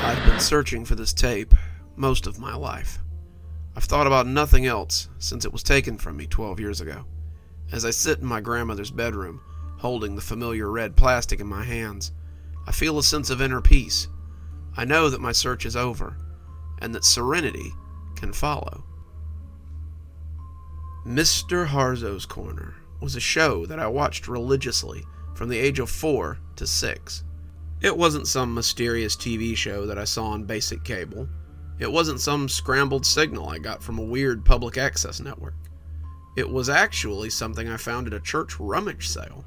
I've been searching for this tape most of my life. I've thought about nothing else since it was taken from me 12 years ago. As I sit in my grandmother's bedroom, holding the familiar red plastic in my hands, I feel a sense of inner peace. I know that my search is over, and that serenity can follow. Mr. Harzows' Corner was a show that I watched religiously from the age of 4 to 6. It wasn't some mysterious TV show that I saw on basic cable. It wasn't some scrambled signal I got from a weird public access network. It was actually something I found at a church rummage sale.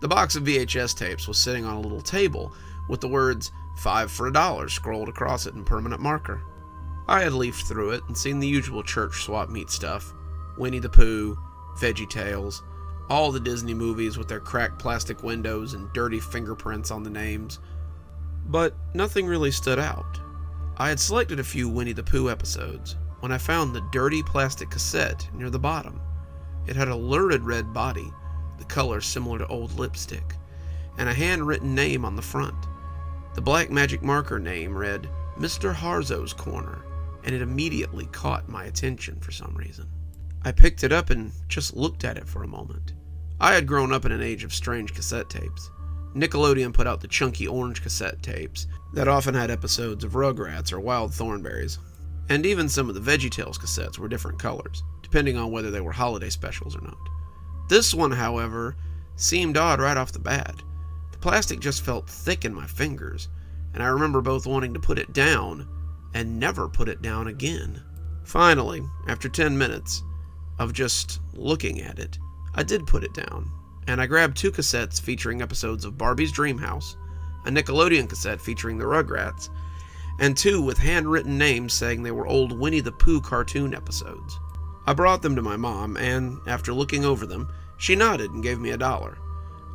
The box of VHS tapes was sitting on a little table with the words 5 for $1 scrolled across it in permanent marker. I had leafed through it and seen the usual church swap meet stuff. Winnie the Pooh, Veggie Tales, all the Disney movies with their cracked plastic windows and dirty fingerprints on the names. But nothing really stood out. I had selected a few Winnie the Pooh episodes when I found the dirty plastic cassette near the bottom. It had a lurid red body, the color similar to old lipstick, and a handwritten name on the front. The black magic marker name read Mr. Harzows' Corner, and it immediately caught my attention for some reason. I picked it up and just looked at it for a moment. I had grown up in an age of strange cassette tapes. Nickelodeon put out the chunky orange cassette tapes that often had episodes of Rugrats or Wild Thornberrys. And even some of the VeggieTales cassettes were different colors, depending on whether they were holiday specials or not. This one, however, seemed odd right off the bat. The plastic just felt thick in my fingers, and I remember both wanting to put it down and never put it down again. Finally, after 10 minutes of just looking at it, I did put it down, and I grabbed 2 cassettes featuring episodes of Barbie's Dream House, a Nickelodeon cassette featuring the Rugrats, and 2 with handwritten names saying they were old Winnie the Pooh cartoon episodes. I brought them to my mom, and after looking over them, she nodded and gave me $1.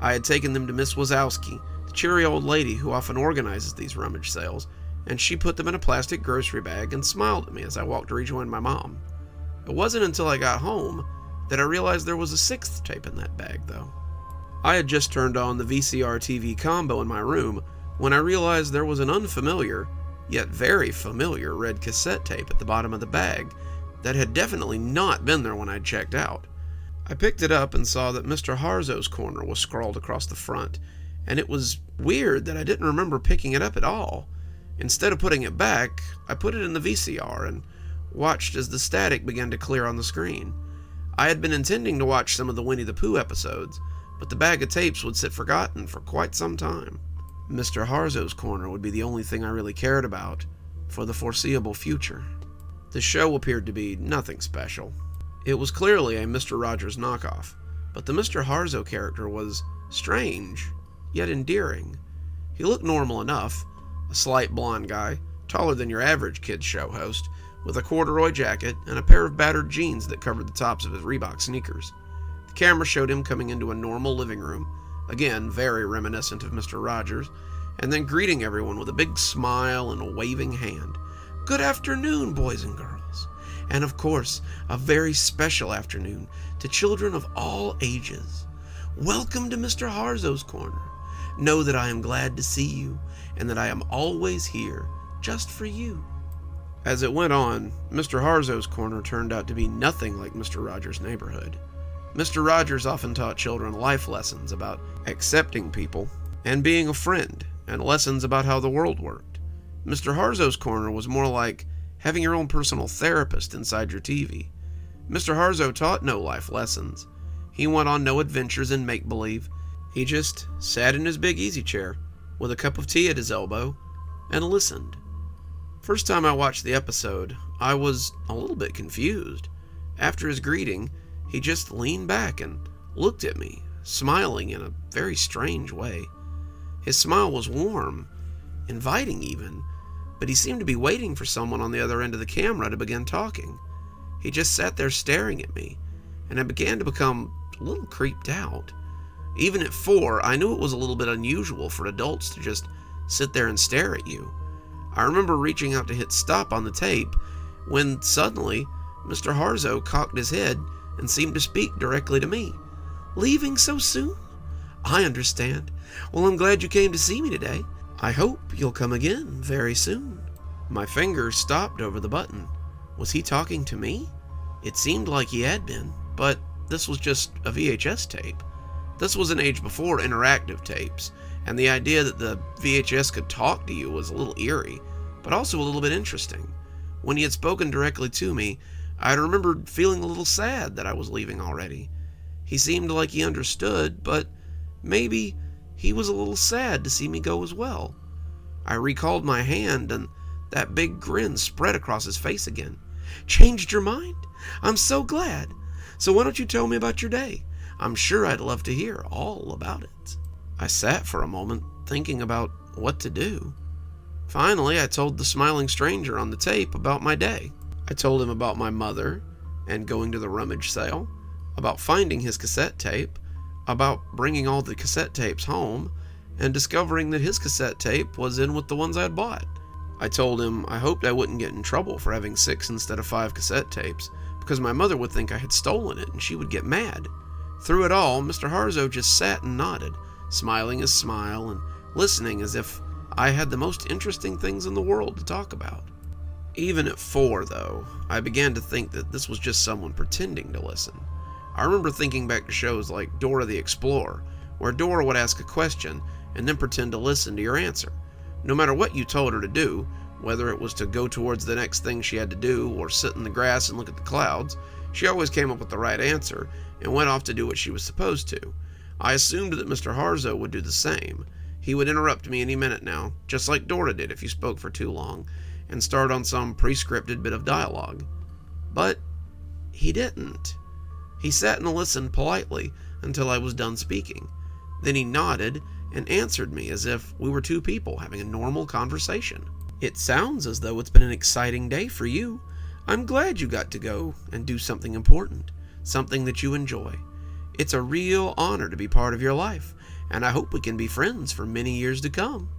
I had taken them to Miss Wazowski, the cheery old lady who often organizes these rummage sales, and she put them in a plastic grocery bag and smiled at me as I walked to rejoin my mom. It wasn't until I got home that I realized there was a 6th tape in that bag, though. I had just turned on the VCR TV combo in my room when I realized there was an unfamiliar, yet very familiar red cassette tape at the bottom of the bag that had definitely not been there when I'd checked out. I picked it up and saw that Mr. Harzows' Corner was scrawled across the front, and it was weird that I didn't remember picking it up at all. Instead of putting it back, I put it in the VCR and watched as the static began to clear on the screen. I had been intending to watch some of the Winnie the Pooh episodes, but the bag of tapes would sit forgotten for quite some time. Mr. Harzows' Corner would be the only thing I really cared about for the foreseeable future. The show appeared to be nothing special. It was clearly a Mr. Rogers knockoff, but the Mr. Harzow character was strange, yet endearing. He looked normal enough, a slight blonde guy, taller than your average kids show host, with a corduroy jacket and a pair of battered jeans that covered the tops of his Reebok sneakers. The camera showed him coming into a normal living room, again very reminiscent of Mr. Rogers, and then greeting everyone with a big smile and a waving hand. "Good afternoon, boys and girls. And of course, a very special afternoon to children of all ages. Welcome to Mr. Harzows' Corner. Know that I am glad to see you, and that I am always here, just for you." As it went on, Mr. Harzows' Corner turned out to be nothing like Mr. Rogers' Neighborhood. Mr. Rogers often taught children life lessons about accepting people and being a friend, and lessons about how the world worked. Mr. Harzows' Corner was more like having your own personal therapist inside your TV. Mr. Harzow taught no life lessons. He went on no adventures in make-believe. He just sat in his big easy chair with a cup of tea at his elbow and listened. First time I watched the episode, I was a little bit confused. After his greeting, he just leaned back and looked at me, smiling in a very strange way. His smile was warm, inviting even, but he seemed to be waiting for someone on the other end of the camera to begin talking. He just sat there staring at me, and I began to become a little creeped out. Even at 4, I knew it was a little bit unusual for adults to just sit there and stare at you. I remember reaching out to hit stop on the tape when suddenly Mr. Harzow cocked his head and seemed to speak directly to me. "Leaving so soon? I understand. Well, I'm glad you came to see me today. I hope you'll come again very soon. My fingers stopped over the button. Was he talking to me? It seemed like he had been, but this was just a VHS tape. This was an age before interactive tapes, and the idea that the VHS could talk to you was a little eerie, but also a little bit interesting. When he had spoken directly to me, I had remembered feeling a little sad that I was leaving already. He seemed like he understood, but maybe he was a little sad to see me go as well. I recalled my hand, and that big grin spread across his face again. Changed your mind? I'm so glad. So why don't you tell me about your day? I'm sure I'd love to hear all about it. I sat for a moment, thinking about what to do. Finally, I told the smiling stranger on the tape about my day. I told him about my mother and going to the rummage sale, about finding his cassette tape, about bringing all the cassette tapes home, and discovering that his cassette tape was in with the ones I had bought. I told him I hoped I wouldn't get in trouble for having 6 instead of 5 cassette tapes, because my mother would think I had stolen it and she would get mad. Through it all, Mr. Harzow just sat and nodded, smiling his smile and listening as if I had the most interesting things in the world to talk about. Even at 4, though, I began to think that this was just someone pretending to listen. I remember thinking back to shows like Dora the Explorer, where Dora would ask a question and then pretend to listen to your answer. No matter what you told her to do, whether it was to go towards the next thing she had to do or sit in the grass and look at the clouds, she always came up with the right answer and went off to do what she was supposed to. I assumed that Mr. Harzow would do the same. He would interrupt me any minute now, just like Dora did if you spoke for too long, and start on some pre-scripted bit of dialogue. But he didn't. He sat and listened politely until I was done speaking. Then he nodded and answered me as if we were two people having a normal conversation. It sounds as though it's been an exciting day for you. I'm glad you got to go and do something important, something that you enjoy. It's a real honor to be part of your life, and I hope we can be friends for many years to come.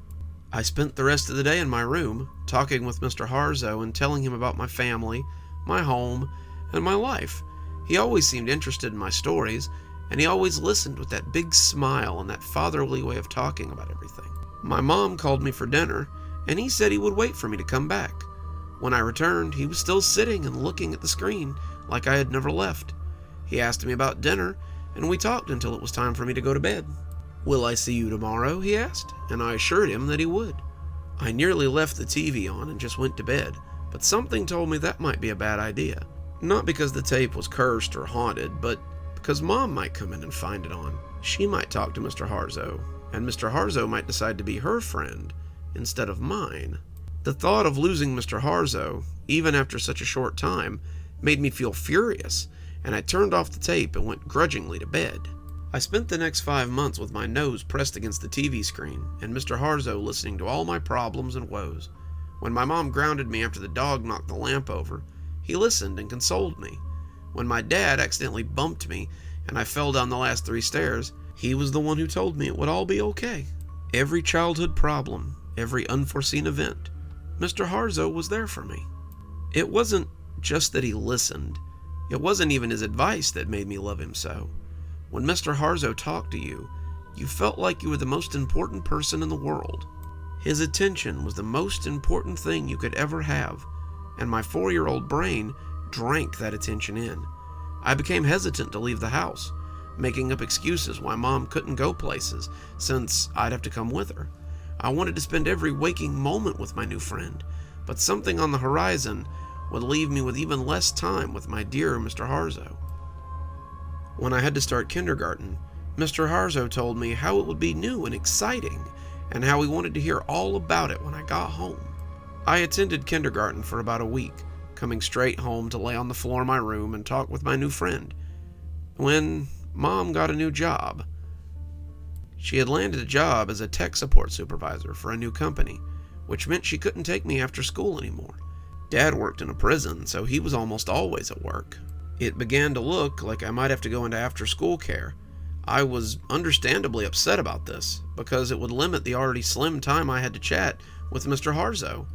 I spent the rest of the day in my room, talking with Mr. Harzow and telling him about my family, my home, and my life. He always seemed interested in my stories, and he always listened with that big smile and that fatherly way of talking about everything. My mom called me for dinner, and he said he would wait for me to come back. When I returned, he was still sitting and looking at the screen like I had never left. He asked me about dinner, and we talked until it was time for me to go to bed. Will I see you tomorrow? He asked, and I assured him that he would. I nearly left the TV on and just went to bed, but something told me that might be a bad idea. Not because the tape was cursed or haunted, but because Mom might come in and find it on. She might talk to Mr. Harzow, and Mr. Harzow might decide to be her friend instead of mine. The thought of losing Mr. Harzow, even after such a short time, made me feel furious, and I turned off the tape and went grudgingly to bed. I spent the next 5 months with my nose pressed against the TV screen, and Mr. Harzow listening to all my problems and woes. When my mom grounded me after the dog knocked the lamp over, he listened and consoled me. When my dad accidentally bumped me and I fell down the last 3 stairs, he was the one who told me it would all be okay. Every childhood problem, every unforeseen event, Mr. Harzow was there for me. It wasn't just that he listened. It wasn't even his advice that made me love him so. When Mr. Harzow talked to you, you felt like you were the most important person in the world. His attention was the most important thing you could ever have, and my 4-year-old brain drank that attention in. I became hesitant to leave the house, making up excuses why Mom couldn't go places, since I'd have to come with her. I wanted to spend every waking moment with my new friend, but something on the horizon would leave me with even less time with my dear Mr. Harzow. When I had to start kindergarten, Mr. Harzow told me how it would be new and exciting, and how he wanted to hear all about it when I got home. I attended kindergarten for about a week, coming straight home to lay on the floor of my room and talk with my new friend. When Mom got a new job. She had landed a job as a tech support supervisor for a new company, which meant she couldn't take me after school anymore. Dad worked in a prison, so he was almost always at work. It began to look like I might have to go into after-school care. I was understandably upset about this, because it would limit the already slim time I had to chat with Mr. Harzow.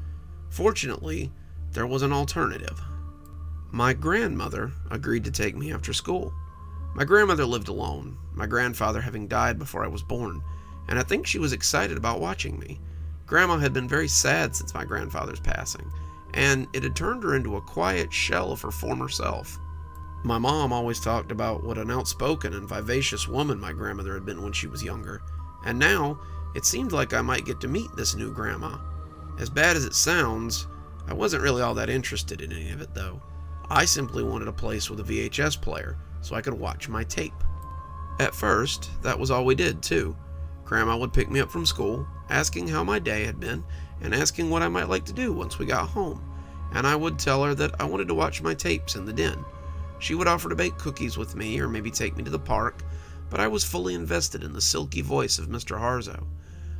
Fortunately, there was an alternative. My grandmother agreed to take me after school. My grandmother lived alone, my grandfather having died before I was born, and I think she was excited about watching me. Grandma had been very sad since my grandfather's passing, and it had turned her into a quiet shell of her former self. My mom always talked about what an outspoken and vivacious woman my grandmother had been when she was younger, and now it seemed like I might get to meet this new grandma. As bad as it sounds, I wasn't really all that interested in any of it though. I simply wanted a place with a VHS player so I could watch my tape. At first, that was all we did too. Grandma would pick me up from school, asking how my day had been, and asking what I might like to do once we got home, and I would tell her that I wanted to watch my tapes in the den. She would offer to bake cookies with me or maybe take me to the park, but I was fully invested in the silky voice of Mr. Harzow.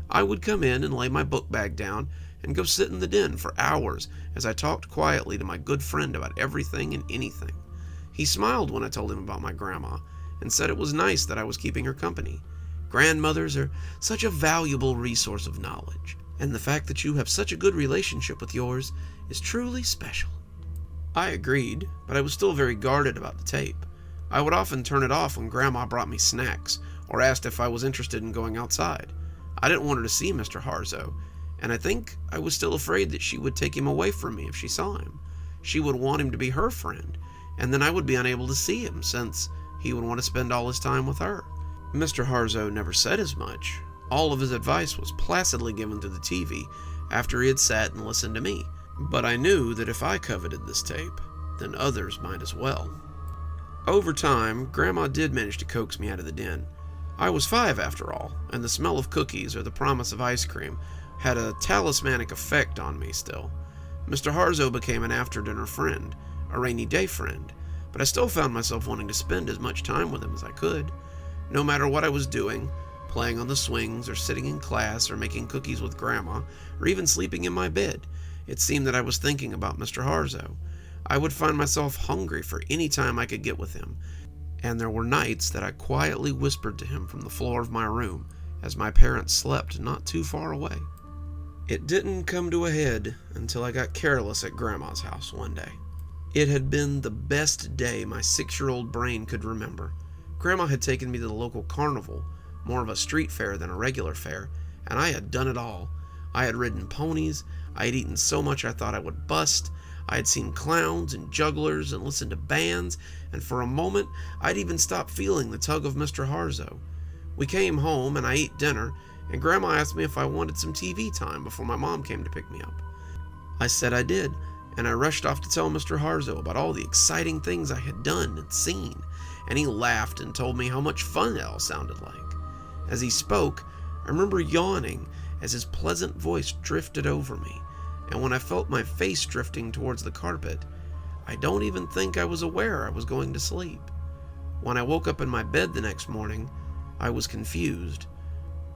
I would come in and lay my book bag down and go sit in the den for hours as I talked quietly to my good friend about everything and anything. He smiled when I told him about my grandma and said it was nice that I was keeping her company. Grandmothers are such a valuable resource of knowledge, and the fact that you have such a good relationship with yours is truly special. I agreed, but I was still very guarded about the tape. I would often turn it off when Grandma brought me snacks or asked if I was interested in going outside. I didn't want her to see Mr. Harzow, and I think I was still afraid that she would take him away from me if she saw him. She would want him to be her friend, and then I would be unable to see him since he would want to spend all his time with her. Mr. Harzow never said as much. All of his advice was placidly given through the TV after he had sat and listened to me. But I knew that if I coveted this tape, then others might as well. Over time, Grandma did manage to coax me out of the den. I was 5 after all, and the smell of cookies or the promise of ice cream had a talismanic effect on me still. Mr. Harzow became an after-dinner friend, a rainy day friend, but I still found myself wanting to spend as much time with him as I could. No matter what I was doing, playing on the swings or sitting in class or making cookies with Grandma or even sleeping in my bed, it seemed that I was thinking about Mr. Harzow. I would find myself hungry for any time I could get with him, and there were nights that I quietly whispered to him from the floor of my room as my parents slept not too far away. It didn't come to a head until I got careless at Grandma's house one day. It had been the best day my 6-year-old brain could remember. Grandma had taken me to the local carnival, more of a street fair than a regular fair, and I had done it all. I had ridden ponies, I had eaten so much I thought I would bust, I had seen clowns and jugglers and listened to bands, and for a moment I'd even stopped feeling the tug of Mr. Harzow. We came home and I ate dinner, and Grandma asked me if I wanted some TV time before my mom came to pick me up. I said I did, and I rushed off to tell Mr. Harzow about all the exciting things I had done and seen, and he laughed and told me how much fun it all sounded like. As he spoke, I remember yawning as his pleasant voice drifted over me, and when I felt my face drifting towards the carpet, I don't even think I was aware I was going to sleep. When I woke up in my bed the next morning, I was confused.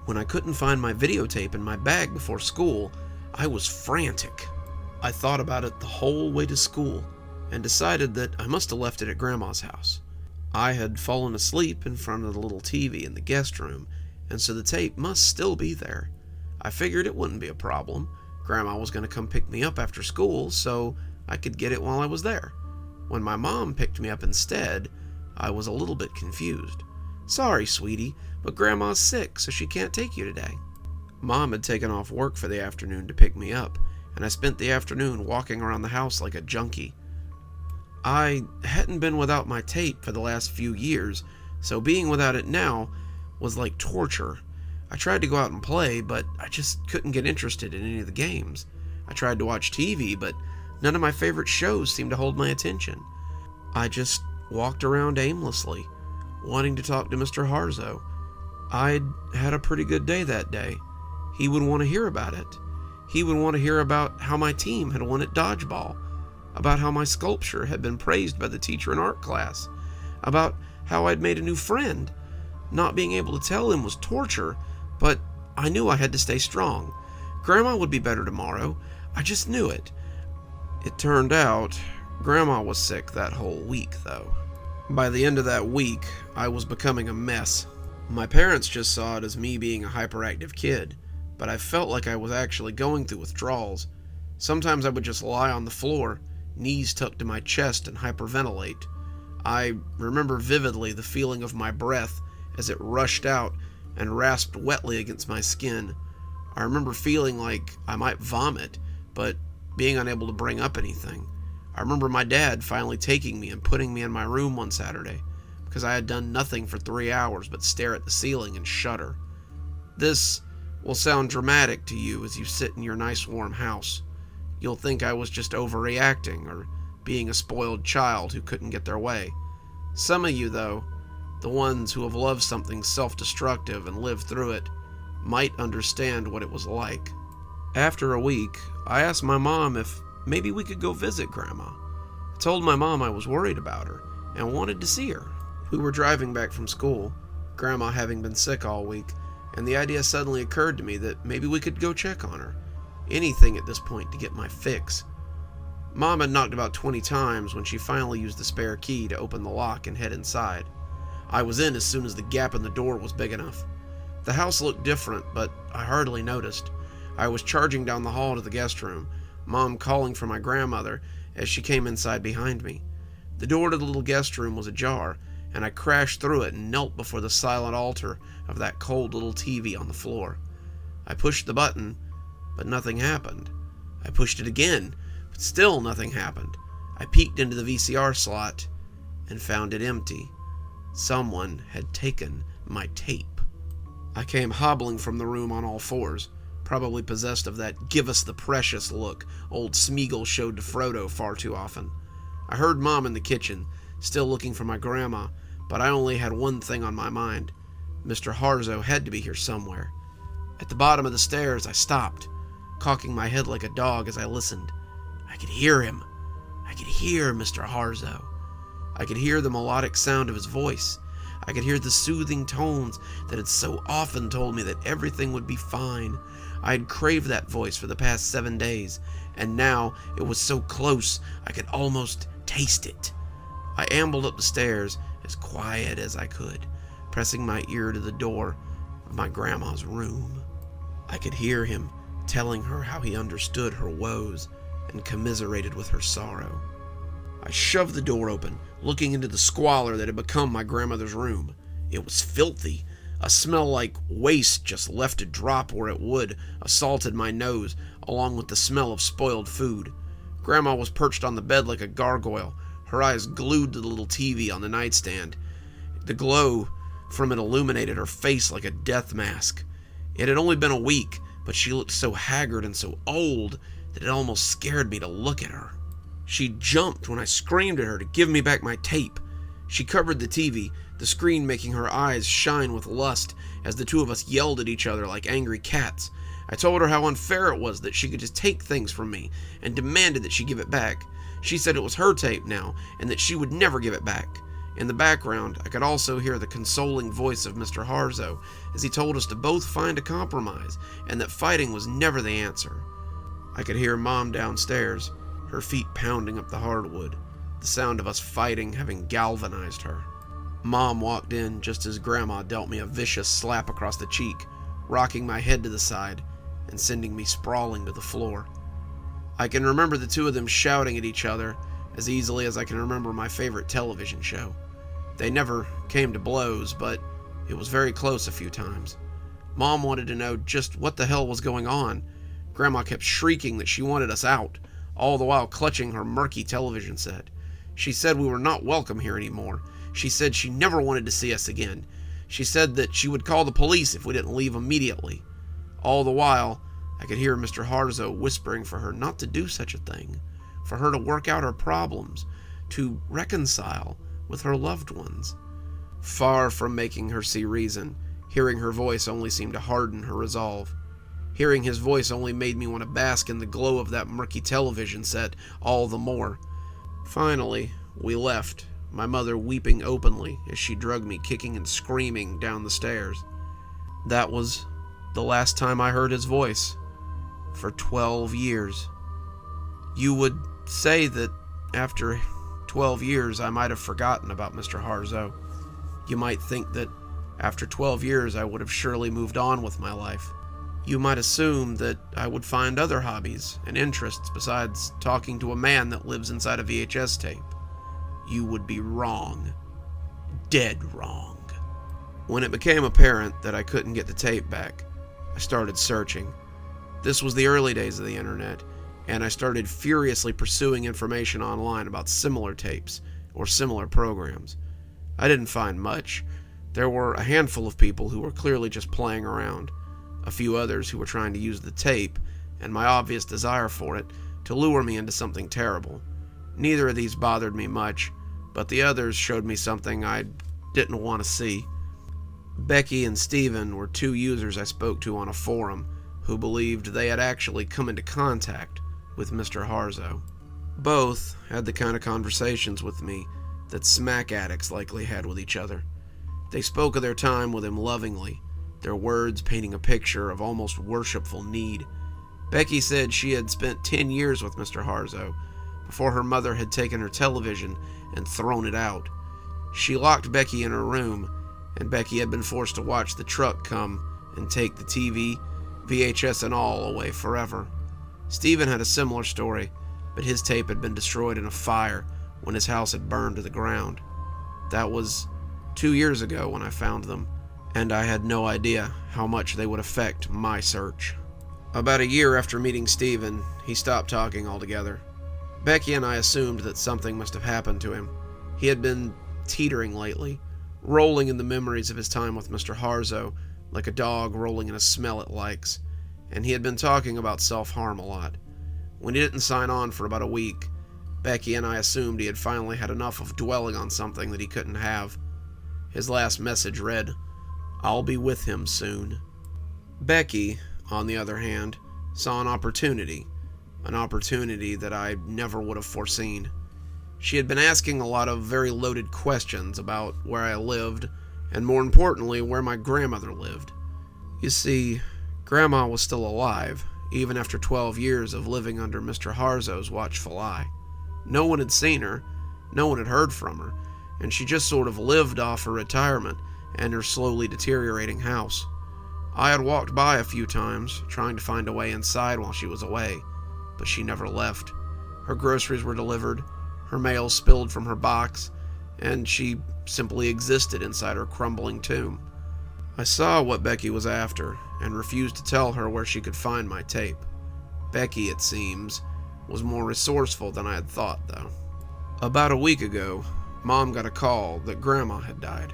When I couldn't find my videotape in my bag before school, I was frantic. I thought about it the whole way to school and decided that I must have left it at Grandma's house. I had fallen asleep in front of the little TV in the guest room, and so the tape must still be there. I figured it wouldn't be a problem. Grandma was going to come pick me up after school, so I could get it while I was there. When my mom picked me up instead, I was a little bit confused. "Sorry, sweetie, but Grandma's sick, so she can't take you today." Mom had taken off work for the afternoon to pick me up, and I spent the afternoon walking around the house like a junkie. I hadn't been without my tape for the last few years, so being without it now was like torture. I tried to go out and play, but I just couldn't get interested in any of the games. I tried to watch TV, but none of my favorite shows seemed to hold my attention. I just walked around aimlessly, wanting to talk to Mr. Harzow. I'd had a pretty good day that day. He would want to hear about it. He would want to hear about how my team had won at dodgeball, about how my sculpture had been praised by the teacher in art class, about how I'd made a new friend. Not being able to tell him was torture, but I knew I had to stay strong. Grandma would be better tomorrow. I just knew it. It turned out, Grandma was sick that whole week, though. By the end of that week, I was becoming a mess. My parents just saw it as me being a hyperactive kid, but I felt like I was actually going through withdrawals. Sometimes I would just lie on the floor, knees tucked to my chest, and hyperventilate. I remember vividly the feeling of my breath as it rushed out and rasped wetly against my skin. I remember feeling like I might vomit, but being unable to bring up anything. I remember my dad finally taking me and putting me in my room one Saturday, because I had done nothing for 3 hours but stare at the ceiling and shudder. This will sound dramatic to you as you sit in your nice warm house. You'll think I was just overreacting or being a spoiled child who couldn't get their way. Some of you, though, the ones who have loved something self-destructive and lived through it, might understand what it was like. After a week, I asked my mom if maybe we could go visit Grandma. I told my mom I was worried about her and wanted to see her. We were driving back from school, Grandma having been sick all week, and the idea suddenly occurred to me that maybe we could go check on her. Anything at this point to get my fix. Mom had knocked about 20 times when she finally used the spare key to open the lock and head inside. I was in as soon as the gap in the door was big enough. The house looked different, but I hardly noticed. I was charging down the hall to the guest room, Mom calling for my grandmother as she came inside behind me. The door to the little guest room was ajar, and I crashed through it and knelt before the silent altar of that cold little TV on the floor. I pushed the button, but nothing happened. I pushed it again, but still nothing happened. I peeked into the VCR slot and found it empty. Someone had taken my tape. I came hobbling from the room on all fours, probably possessed of that "give us the precious" look old Smeagol showed to Frodo far too often. I heard Mom in the kitchen, still looking for my grandma, but I only had one thing on my mind. Mr. Harzow had to be here somewhere. At the bottom of the stairs, I stopped, cocking my head like a dog as I listened. I could hear him. I could hear Mr. Harzow. I could hear the melodic sound of his voice. I could hear the soothing tones that had so often told me that everything would be fine. I had craved that voice for the past 7 days, and now it was so close I could almost taste it. I ambled up the stairs as quiet as I could, pressing my ear to the door of my grandma's room. I could hear him telling her how he understood her woes and commiserated with her sorrow. I shoved the door open, looking into the squalor that had become my grandmother's room. It was filthy. A smell like waste just left to drop where it would assaulted my nose, along with the smell of spoiled food. Grandma was perched on the bed like a gargoyle, her eyes glued to the little TV on the nightstand. The glow from it illuminated her face like a death mask. It had only been a week, but she looked so haggard and so old that it almost scared me to look at her. She jumped when I screamed at her to give me back my tape. She covered the TV, the screen making her eyes shine with lust as the two of us yelled at each other like angry cats. I told her how unfair it was that she could just take things from me and demanded that she give it back. She said it was her tape now and that she would never give it back. In the background, I could also hear the consoling voice of Mr. Harzow as he told us to both find a compromise and that fighting was never the answer. I could hear Mom downstairs, her feet pounding up the hardwood, the sound of us fighting having galvanized her. Mom walked in just as Grandma dealt me a vicious slap across the cheek, rocking my head to the side and sending me sprawling to the floor. I can remember the two of them shouting at each other as easily as I can remember my favorite television show. They never came to blows, but it was very close a few times. Mom wanted to know just what the hell was going on. Grandma kept shrieking that she wanted us out, all the while clutching her murky television set. She said we were not welcome here anymore. She said she never wanted to see us again. She said that she would call the police if we didn't leave immediately. All the while, I could hear Mr. Harzow whispering for her not to do such a thing, for her to work out her problems, to reconcile with her loved ones. Far from making her see reason, hearing her voice only seemed to harden her resolve. Hearing his voice only made me want to bask in the glow of that murky television set all the more. Finally, we left, my mother weeping openly as she dragged me kicking and screaming down the stairs. That was the last time I heard his voice. For 12 years. You would say that after 12 years I might have forgotten about Mr. Harzow. You might think that after 12 years I would have surely moved on with my life. You might assume that I would find other hobbies and interests besides talking to a man that lives inside a VHS tape. You would be wrong. Dead wrong. When it became apparent that I couldn't get the tape back, I started searching. This was the early days of the internet, and I started furiously pursuing information online about similar tapes or similar programs. I didn't find much. There were a handful of people who were clearly just playing around, a few others who were trying to use the tape and my obvious desire for it to lure me into something terrible. Neither of these bothered me much, but the others showed me something I didn't want to see. Becky and Steven were two users I spoke to on a forum who believed they had actually come into contact with Mr. Harzow. Both had the kind of conversations with me that smack addicts likely had with each other. They spoke of their time with him lovingly, their words painting a picture of almost worshipful need. Becky said she had spent 10 years with Mr. Harzow before her mother had taken her television and thrown it out. She locked Becky in her room, and Becky had been forced to watch the truck come and take the TV, VHS and all away forever. Steven had a similar story, but his tape had been destroyed in a fire when his house had burned to the ground. That was 2 years ago when I found them, and I had no idea how much they would affect my search. About a year after meeting Steven, he stopped talking altogether. Becky and I assumed that something must have happened to him. He had been teetering lately, rolling in the memories of his time with Mr. Harzow like a dog rolling in a smell it likes, and he had been talking about self-harm a lot. When he didn't sign on for about a week, Becky and I assumed he had finally had enough of dwelling on something that he couldn't have. His last message read, "I'll be with him soon." Becky, on the other hand, saw an opportunity that I never would have foreseen. She had been asking a lot of very loaded questions about where I lived, and more importantly, where my grandmother lived. You see, Grandma was still alive, even after 12 years of living under Mr. Harzow's watchful eye. No one had seen her, no one had heard from her, and she just sort of lived off her retirement and her slowly deteriorating house. I had walked by a few times, trying to find a way inside while she was away, but she never left. Her groceries were delivered, her mail spilled from her box, and she simply existed inside her crumbling tomb. I saw what Becky was after, and refused to tell her where she could find my tape. Becky, it seems, was more resourceful than I had thought, though. About a week ago, Mom got a call that Grandma had died.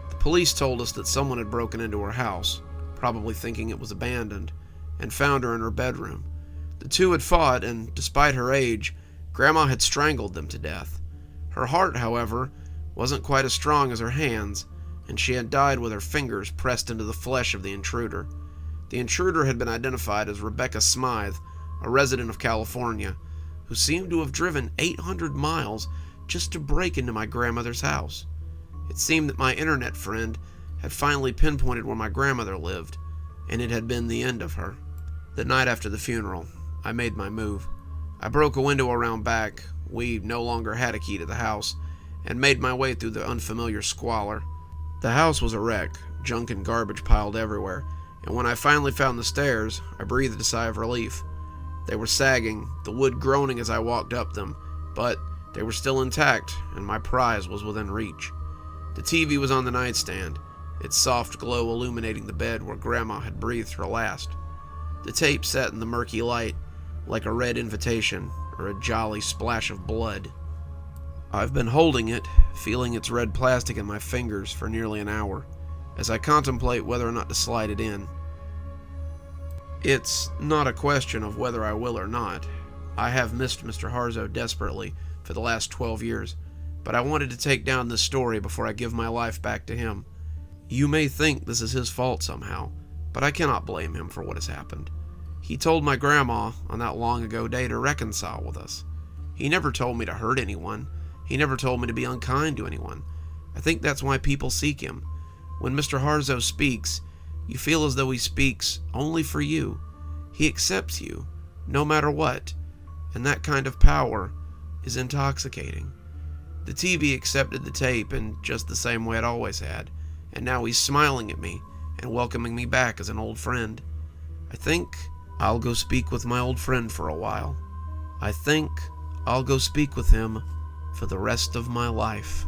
The police told us that someone had broken into her house, probably thinking it was abandoned, and found her in her bedroom. The two had fought, and despite her age, Grandma had strangled them to death. Her heart, however, wasn't quite as strong as her hands, and she had died with her fingers pressed into the flesh of the intruder. The intruder had been identified as Rebecca Smythe, a resident of California, who seemed to have driven 800 miles just to break into my grandmother's house. It seemed that my internet friend had finally pinpointed where my grandmother lived, and it had been the end of her. The night after the funeral, I made my move. I broke a window around back, we no longer had a key to the house, and made my way through the unfamiliar squalor. The house was a wreck, junk and garbage piled everywhere, and when I finally found the stairs, I breathed a sigh of relief. They were sagging, the wood groaning as I walked up them, but they were still intact, and my prize was within reach. The TV was on the nightstand, its soft glow illuminating the bed where Grandma had breathed her last. The tape sat in the murky light, like a red invitation or a jolly splash of blood. I've been holding it, feeling its red plastic in my fingers for nearly an hour, as I contemplate whether or not to slide it in. It's not a question of whether I will or not. I have missed Mr. Harzow desperately for the last 12 years, but I wanted to take down this story before I give my life back to him. You may think this is his fault somehow, but I cannot blame him for what has happened. He told my grandma on that long ago day to reconcile with us. He never told me to hurt anyone. He never told me to be unkind to anyone. I think that's why people seek him. When Mr. Harzow speaks, you feel as though he speaks only for you. He accepts you, no matter what, and that kind of power is intoxicating. The TV accepted the tape in just the same way it always had, and now he's smiling at me and welcoming me back as an old friend. I think I'll go speak with my old friend for a while. I think I'll go speak with him for the rest of my life.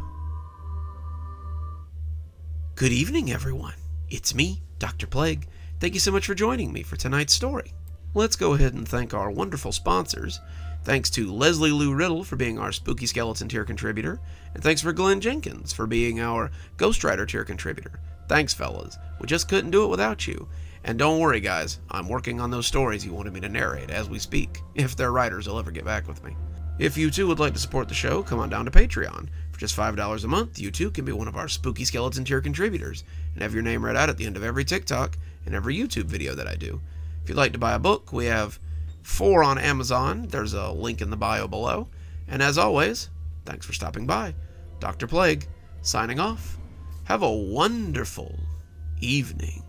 Good evening, everyone. It's me, Dr. Plague, Thank you so much for joining me for tonight's story. Let's go ahead and thank our wonderful sponsors. Thanks to Leslie Lou Riddle for being our Spooky Skeleton tier contributor, and thanks for Glenn Jenkins for being our Ghost Rider tier contributor. Thanks, fellas. We just couldn't do it without you. And don't worry, guys, I'm working on those stories you wanted me to narrate as we speak, if their writers will ever get back with me. If you too would like to support the show, come on down to Patreon. For just $5 a month, you too can be one of our Spooky Skeleton tier contributors, and have your name read out at the end of every TikTok and every YouTube video that I do. If you'd like to buy a book, we have 4 on Amazon. There's a link in the bio below. And as always, thanks for stopping by. Dr. Plague, signing off. Have a wonderful evening.